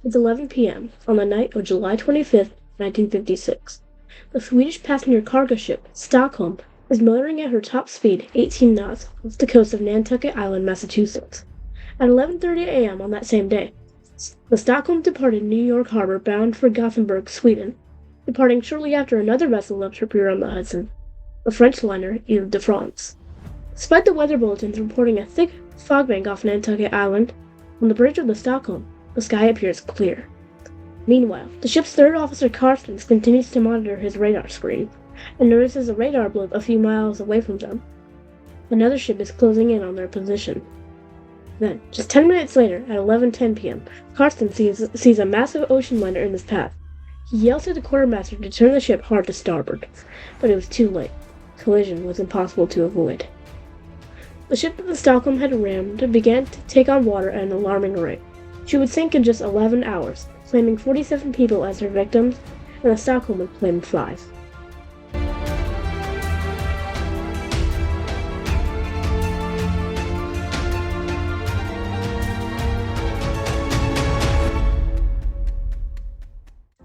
It's 11 p.m. on the night of July 25th, 1956. The Swedish passenger cargo ship, Stockholm, is motoring at her top speed, 18 knots, off the coast of Nantucket Island, Massachusetts. At 11:30 a.m. on that same day, the Stockholm departed New York Harbor bound for Gothenburg, Sweden, departing shortly after another vessel left her pier on the Hudson, the French liner Ile-de-France. Despite the weather bulletins reporting a thick fog bank off Nantucket Island, on the bridge of the Stockholm, the sky appears clear. Meanwhile, the ship's third officer Carstens continues to monitor his radar screen, and notices a radar blip a few miles away from them. Another ship is closing in on their position. Then, just 10 minutes later, at 11:10 p.m., Carstens sees a massive ocean liner in his path. He yells to the quartermaster to turn the ship hard to starboard, but it was too late. Collision was impossible to avoid. The ship that the Stockholm had rammed began to take on water at an alarming rate. She would sink in just 11 hours, claiming 47 people as her victims, and the Stockholm would claim 5.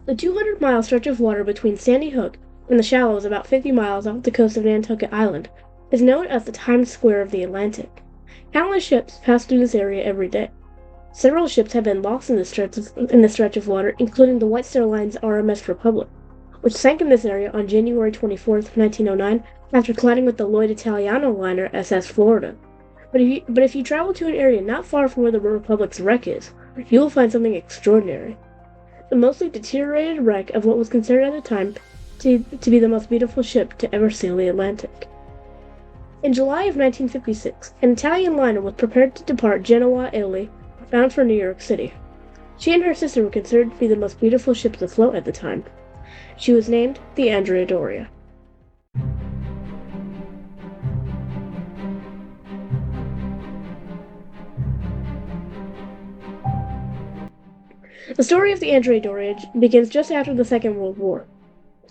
The 200-mile stretch of water between Sandy Hook and the Shallows, about 50 miles off the coast of Nantucket Island, is known as the Times Square of the Atlantic. Countless ships pass through this area every day. Several ships have been lost in this stretch of water, including the White Star Line's RMS Republic, which sank in this area on January 24, 1909, after colliding with the Lloyd Italiano liner SS Florida. But if you travel to an area not far from where the Republic's wreck is, you will find something extraordinary. The mostly deteriorated wreck of what was considered at the time to be the most beautiful ship to ever sail the Atlantic. In July of 1956, an Italian liner was prepared to depart Genoa, Italy, bound for New York City. She and her sister were considered to be the most beautiful ships afloat at the time. She was named the Andrea Doria. The story of the Andrea Doria begins just after the Second World War.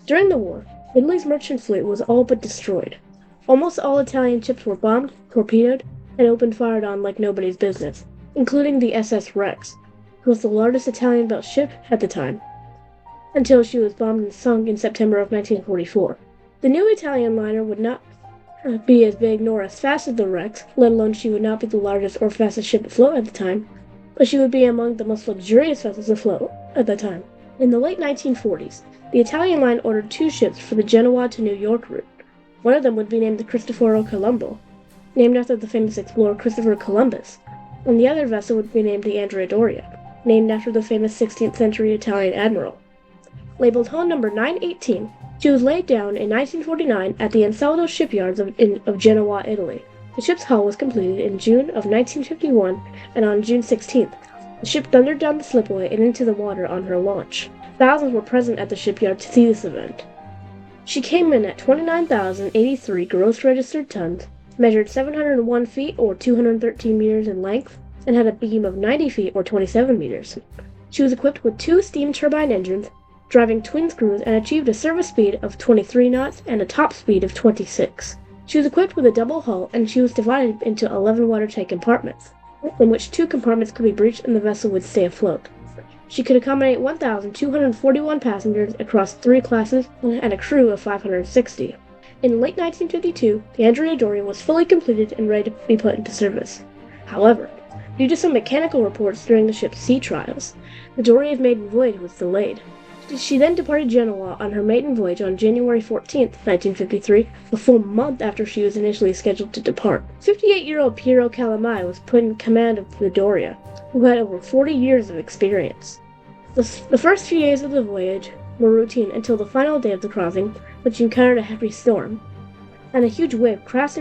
During the war, Italy's merchant fleet was all but destroyed. Almost all Italian ships were bombed, torpedoed, and opened fire on like nobody's business, including the SS Rex, who was the largest Italian-built ship at the time, until she was bombed and sunk in September of 1944. The new Italian liner would not be as big nor as fast as the Rex, let alone she would not be the largest or fastest ship afloat at the time, but she would be among the most luxurious vessels afloat at the time. In the late 1940s, the Italian line ordered 2 ships for the Genoa to New York route. One of them would be named the Cristoforo Colombo, named after the famous explorer Christopher Columbus, and the other vessel would be named the Andrea Doria, named after the famous 16th century Italian admiral. Labeled hull number 918, she was laid down in 1949 at the Ansaldo shipyards of Genoa, Italy. The ship's hull was completed in June of 1951, and on June 16th, the ship thundered down the slipway and into the water on her launch. Thousands were present at the shipyard to see this event. She came in at 29,083 gross registered tons, measured 701 feet or 213 meters in length, and had a beam of 90 feet or 27 meters. She was equipped with 2 steam turbine engines, driving twin screws, and achieved a service speed of 23 knots and a top speed of 26. She was equipped with a double hull, and she was divided into 11 watertight compartments, in which 2 compartments could be breached and the vessel would stay afloat. She could accommodate 1,241 passengers across 3 classes and a crew of 560. In late 1952, the Andrea Doria was fully completed and ready to be put into service. However, due to some mechanical reports during the ship's sea trials, the Doria's maiden voyage was delayed. She then departed Genoa on her maiden voyage on January 14, 1953, a full month after she was initially scheduled to depart. 58-year-old Piero Calamai was put in command of the Doria, who had over 40 years of experience. The first few days of the voyage were routine until the final day of the crossing, which encountered a heavy storm, and a huge wave crashed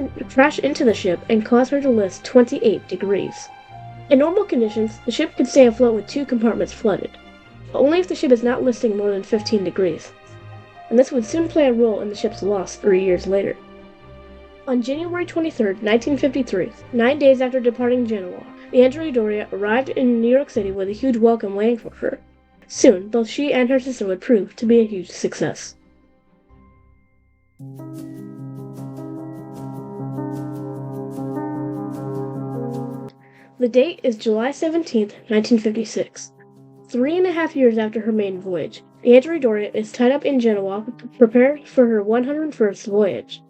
into the ship and caused her to list 28 degrees. In normal conditions, the ship could stay afloat with 2 compartments flooded, but only if the ship is not listing more than 15 degrees, and this would soon play a role in the ship's loss 3 years later. On January 23, 1953, 9 days after departing Genoa, the Andrea Doria arrived in New York City with a huge welcome waiting for her. Soon, both she and her sister would prove to be a huge success. The date is July 17, 1956. 3.5 years after her maiden voyage, the Andrea Doria is tied up in Genoa to prepare for her 101st voyage.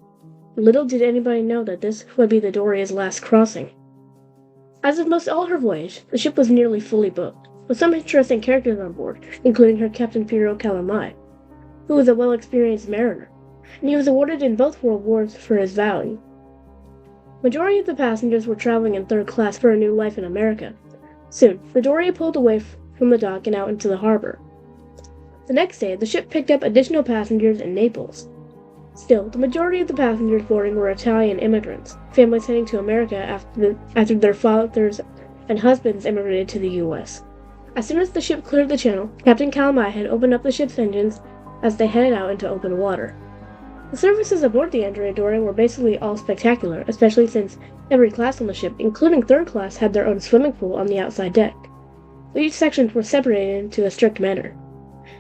Little did anybody know that this would be the Doria's last crossing. As of most all her voyage, the ship was nearly fully booked, with some interesting characters on board, including her captain Piero Calamai, who was a well-experienced mariner, and he was awarded in both world wars for his value. Majority of the passengers were traveling in third class for a new life in America. Soon, the Doria pulled away from the dock and out into the harbor. The next day, the ship picked up additional passengers in Naples. Still, the majority of the passengers boarding were Italian immigrants, families heading to America after their fathers and husbands immigrated to the U.S. As soon as the ship cleared the channel, Captain Calamai had opened up the ship's engines as they headed out into open water. The services aboard the Andrea Doria were basically all spectacular, especially since every class on the ship, including third class, had their own swimming pool on the outside deck. Each sections were separated into a strict manner.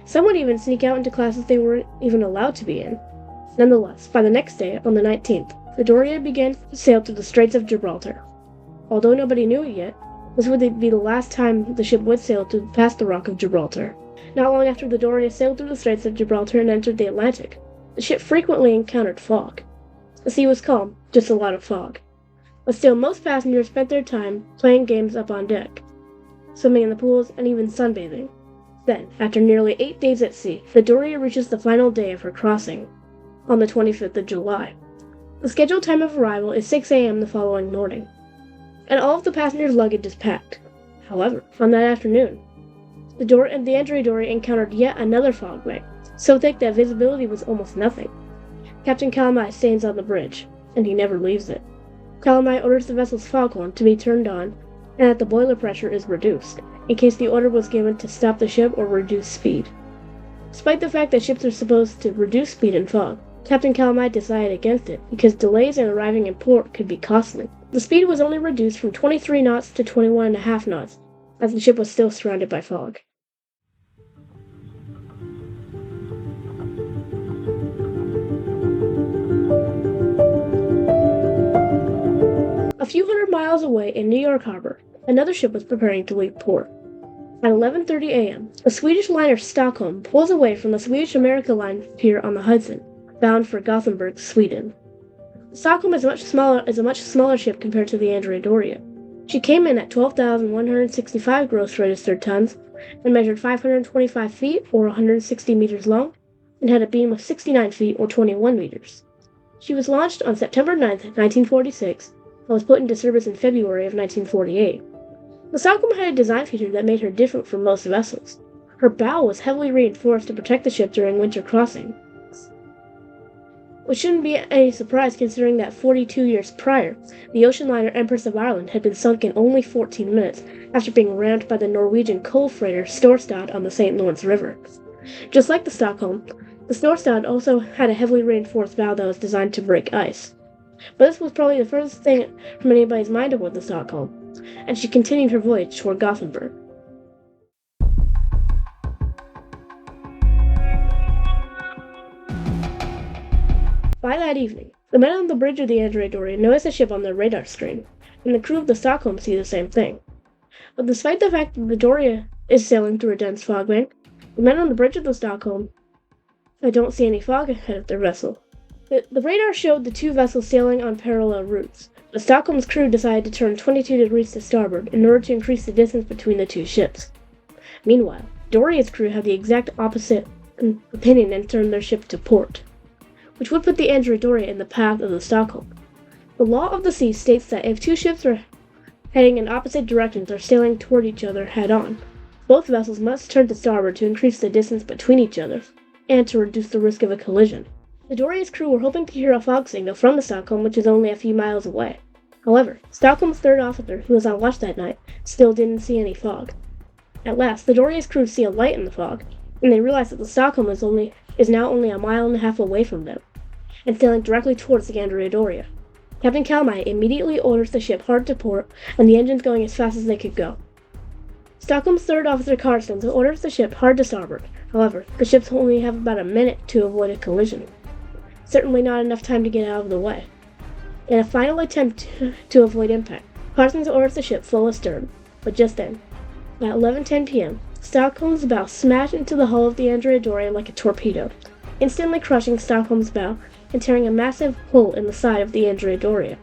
Some would even sneak out into classes they weren't even allowed to be in. Nonetheless, by the next day, on the 19th, the Doria began to sail through the Straits of Gibraltar. Although nobody knew it yet, this would be the last time the ship would sail past the Rock of Gibraltar. Not long after the Doria sailed through the Straits of Gibraltar and entered the Atlantic, the ship frequently encountered fog. The sea was calm, just a lot of fog. But still, most passengers spent their time playing games up on deck, swimming in the pools, and even sunbathing. Then, after nearly 8 days at sea, the Doria reaches the final day of her crossing, on the 25th of July. The scheduled time of arrival is 6 a.m. the following morning, and all of the passengers' luggage is packed. However, on that afternoon, the Andrea Doria encountered yet another fog bank, so thick that visibility was almost nothing. Captain Calamai stands on the bridge, and he never leaves it. Calamai orders the vessel's foghorn to be turned on, and that the boiler pressure is reduced, in case the order was given to stop the ship or reduce speed. Despite the fact that ships are supposed to reduce speed in fog, Captain Calamai decided against it because delays in arriving in port could be costly. The speed was only reduced from 23 knots to 21.5 knots, as the ship was still surrounded by fog. A few hundred miles away in New York Harbor, another ship was preparing to leave port. At 11:30 a.m., the Swedish liner Stockholm pulls away from the Swedish America Line pier on the Hudson, bound for Gothenburg, Sweden. Stockholm is a much smaller ship compared to the Andrea Doria. She came in at 12,165 gross registered tons and measured 525 feet or 160 meters long and had a beam of 69 feet or 21 meters. She was launched on September 9, 1946, and was put into service in February of 1948. The Stockholm had a design feature that made her different from most vessels. Her bow was heavily reinforced to protect the ship during winter crossings, which shouldn't be any surprise considering that 42 years prior, the ocean liner Empress of Ireland had been sunk in only 14 minutes after being rammed by the Norwegian coal freighter Storstad on the St. Lawrence River. Just like the Stockholm, the Storstad also had a heavily reinforced bow that was designed to break ice. But this was probably the furthest thing from anybody's mind aboard the Stockholm, and she continued her voyage toward Gothenburg. By that evening, the men on the bridge of the Andrea Doria notice a ship on their radar screen, and the crew of the Stockholm see the same thing. But despite the fact that the Doria is sailing through a dense fog bank, the men on the bridge of the Stockholm don't see any fog ahead of their vessel. The radar showed the two vessels sailing on parallel routes. The Stockholm's crew decided to turn 22 degrees to starboard in order to increase the distance between the two ships. Meanwhile, Doria's crew had the exact opposite opinion and turned their ship to port, which would put the Andrea Doria in the path of the Stockholm. The law of the sea states that if two ships are heading in opposite directions or sailing toward each other head-on, both vessels must turn to starboard to increase the distance between each other and to reduce the risk of a collision. The Doria's crew were hoping to hear a fog signal from the Stockholm, which is only a few miles away. However, Stockholm's third officer, who was on watch that night, still didn't see any fog. At last, the Doria's crew see a light in the fog, and they realize that the Stockholm is now only 1.5 miles away from them, and sailing directly towards the Andrea Doria. Captain Calamai immediately orders the ship hard to port, and the engines going as fast as they could go. Stockholm's third officer Carstens orders the ship hard to starboard. However, the ships only have about a minute to avoid a collision. Certainly not enough time to get out of the way. In a final attempt to avoid impact, Carstens orders the ship full astern, but just then, at 11:10 p.m., Stockholm's bow smashed into the hull of the Andrea Doria like a torpedo, instantly crushing Stockholm's bow and tearing a massive hole in the side of the Andrea Doria.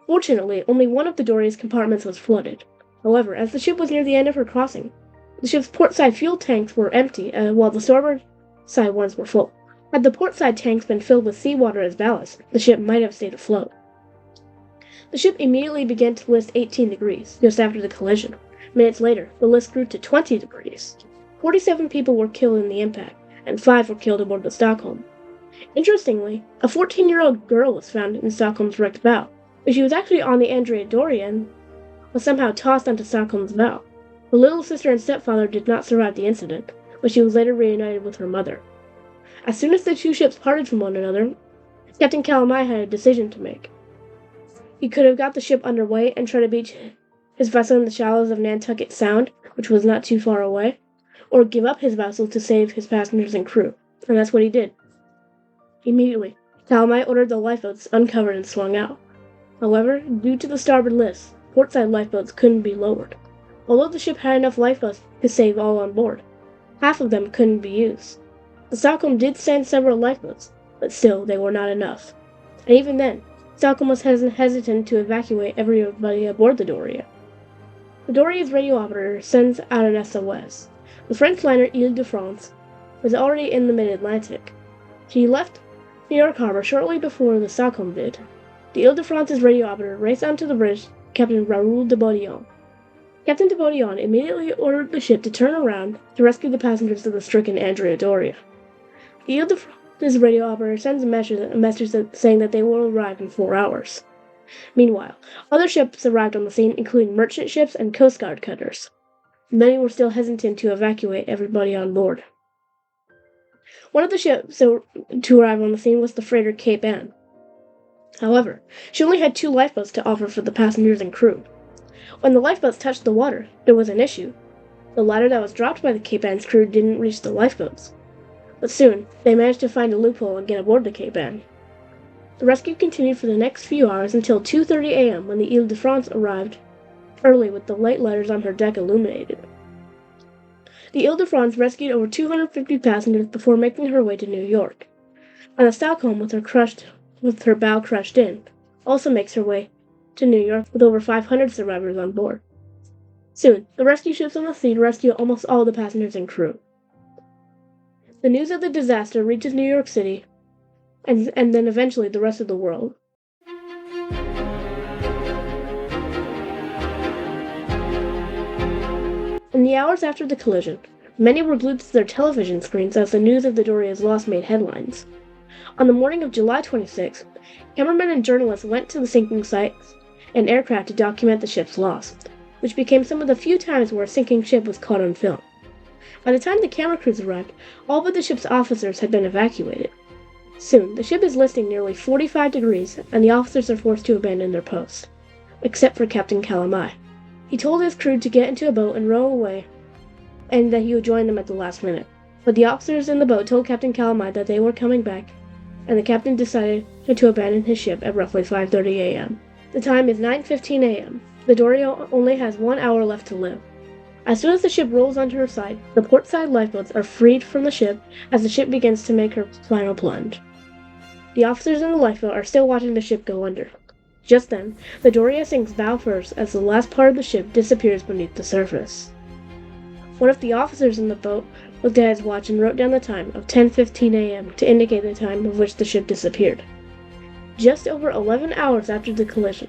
Fortunately, only one of the Doria's compartments was flooded. However, as the ship was near the end of her crossing, the ship's portside fuel tanks were empty, while the starboard side ones were full. Had the portside tanks been filled with seawater as ballast, the ship might have stayed afloat. The ship immediately began to list 18 degrees, just after the collision. Minutes later, the list grew to 20 degrees. 47 people were killed in the impact, and 5 were killed aboard the Stockholm. Interestingly, a 14-year-old girl was found in Stockholm's wrecked bow, but she was actually on the Andrea Doria and was somehow tossed onto Stockholm's bow. Her little sister and stepfather did not survive the incident, but she was later reunited with her mother. As soon as the two ships parted from one another, Captain Calamai had a decision to make. He could have got the ship underway and tried to beach his vessel in the shallows of Nantucket Sound, which was not too far away, or give up his vessel to save his passengers and crew, and that's what he did. Immediately, Calamai ordered the lifeboats uncovered and swung out. However, due to the starboard list, portside lifeboats couldn't be lowered. Although the ship had enough lifeboats to save all on board, half of them couldn't be used. The Stockholm did send several lifeboats, but still they were not enough. And even then, Stockholm was hesitant to evacuate everybody aboard the Doria. The Doria's radio operator sends out an SOS. The French liner Ile-de-France was already in the mid-Atlantic. She left New York Harbor shortly before the Stockholm did. The Ile-de-France's radio operator raced onto the bridge, Captain Raoul de Baudillon. Captain de Baudillon immediately ordered the ship to turn around to rescue the passengers of the stricken Andrea Doria. The Ile-de-France's radio operator sends a message saying that they will arrive in 4 hours. Meanwhile, other ships arrived on the scene, including merchant ships and Coast Guard cutters. Many were still hesitant to evacuate everybody on board. One of the ships to arrive on the scene was the freighter Cape Ann. However, she only had 2 lifeboats to offer for the passengers and crew. When the lifeboats touched the water, there was an issue. The ladder that was dropped by the Cape Ann's crew didn't reach the lifeboats. But soon, they managed to find a loophole and get aboard the Cape Ann. The rescue continued for the next few hours until 2:30 a.m. when the Ile-de-France arrived early with the light letters on her deck illuminated. The Ile-de-France rescued over 250 passengers before making her way to New York, and the Stockholm, with her bow crushed in, also makes her way to New York with over 500 survivors on board. Soon, the rescue ships on the scene rescue almost all the passengers and crew. The news of the disaster reaches New York City, and then eventually the rest of the world. In the hours after the collision, many were glued to their television screens as the news of the Doria's loss made headlines. On the morning of July 26th, cameramen and journalists went to the sinking sites and aircraft to document the ship's loss, which became some of the few times where a sinking ship was caught on film. By the time the camera crews arrived, all but the ship's officers had been evacuated. Soon, the ship is listing nearly 45 degrees, and the officers are forced to abandon their posts, except for Captain Calamai. He told his crew to get into a boat and row away, and that he would join them at the last minute. But the officers in the boat told Captain Calamai that they were coming back, and the captain decided to abandon his ship at roughly 5:30 a.m. The time is 9:15 a.m. The Doria only has 1 hour left to live. As soon as the ship rolls onto her side, the portside lifeboats are freed from the ship as the ship begins to make her final plunge. The officers in the lifeboat are still watching the ship go under. Just then, the Doria sinks bow first as the last part of the ship disappears beneath the surface. One of the officers in the boat looked at his watch and wrote down the time of 10:15 a.m. to indicate the time of which the ship disappeared. Just over 11 hours after the collision.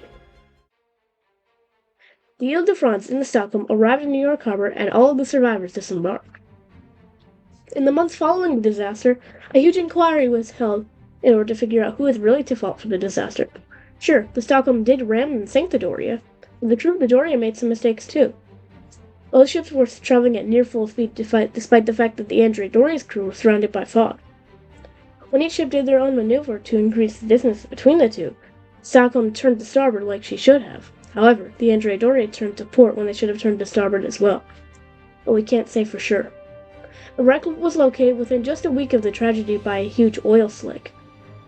The Ile-de-France and the Stockholm arrived in New York Harbor and all of the survivors disembarked. In the months following the disaster, a huge inquiry was held in order to figure out who is really to fault for the disaster. Sure, the Stockholm did ram and sink the Doria, but the crew of the Doria made some mistakes too. Both ships were traveling at near full speed despite the fact that the Andrea Doria's crew were surrounded by fog. When each ship did their own maneuver to increase the distance between the two, Stockholm turned to starboard like she should have. However, the Andrea Doria turned to port when they should have turned to starboard as well. But we can't say for sure. The wreck was located within just a week of the tragedy by a huge oil slick.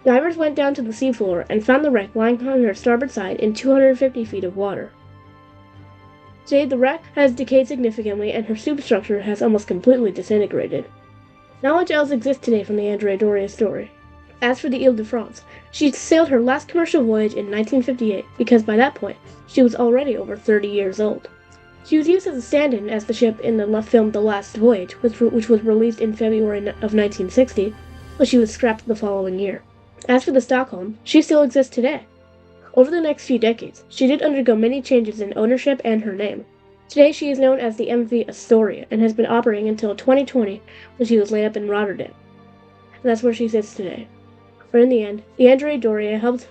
Divers went down to the seafloor and found the wreck lying on her starboard side in 250 feet of water. Today, the wreck has decayed significantly and her superstructure has almost completely disintegrated. Knowledge else exists today from the Andrea Doria story. As for the Ile-de-France, she sailed her last commercial voyage in 1958 because by that point, she was already over 30 years old. She was used as a stand-in as the ship in the film The Last Voyage, which was released in February of 1960, but she was scrapped the following year. As for the Stockholm, she still exists today. Over the next few decades, she did undergo many changes in ownership and her name. Today she is known as the MV Astoria and has been operating until 2020 when she was laid up in Rotterdam. And that's where she sits today. But in the end, the Andrea Doria helped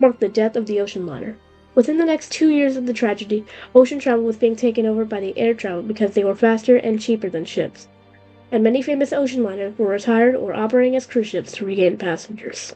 mark the death of the ocean liner. Within the next 2 years of the tragedy, ocean travel was being taken over by the air travel because they were faster and cheaper than ships. And many famous ocean liners were retired or operating as cruise ships to regain passengers.